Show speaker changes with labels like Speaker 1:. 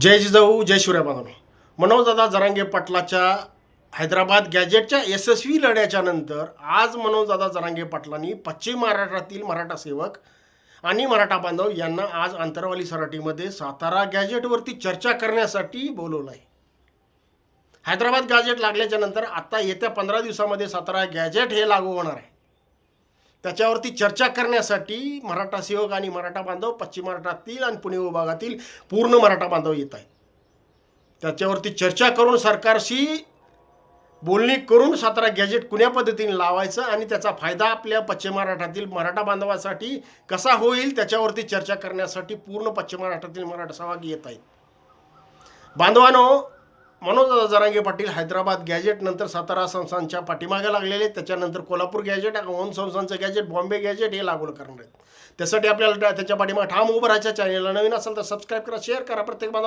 Speaker 1: जय जिजाऊ जय शिवराय बांधव. मनोजदादा जरांगे पाटलाच्या हैदराबाद गॅजेटच्या यशस्वी लढ्याच्या नंतर आज मनोजदादा जरांगे पाटलांनी पश्चिम महाराष्ट्रातील मराठा सेवक आणि मराठा बांधव यांना आज अंतरवाली सराटीमध्ये सातारा गॅजेटवरती चर्चा करण्यासाठी बोलवलं आहे. हैदराबाद गॅजेट लागल्याच्या नंतर आता येत्या 15 दिवसामध्ये सातारा गॅजेट हे लागू होणार आहे. त्याच्यावरती चर्चा करण्यासाठी मराठा सेवक आणि मराठा बांधव पश्चिम महाराष्ट्रातील आणि पुणे विभागातील पूर्ण मराठा बांधव येत आहेत. त्याच्यावरती चर्चा करून सरकारशी बोलणी करून सातारा गॅजेट कुण्या पद्धतीने लावायचं आणि त्याचा फायदा आपल्या पश्चिम महाराष्ट्रातील मराठा बांधवासाठी कसा होईल त्याच्यावरती चर्चा करण्यासाठी पूर्ण पश्चिम महाराष्ट्रातील मराठा सहभागी येत आहेत. बांधवांनो, मनोजदादा जरांगे पाटील हैदराबाद गॅजेट नंतर सातारा संस्थांच्या पाठीमागे लागलेले, त्याच्यानंतर कोल्हापूर गॅजेट, ओम संस्थांचं गॅजेट, बॉम्बे गॅजेट हे लागू करणार आहेत. त्यासाठी आपल्याला त्याच्या पाठीमागे ठाम उभं राहायचं. चॅनलला नवीन असेल तर सबस्क्राईब करा, शेअर करा. प्रत्येक बांधव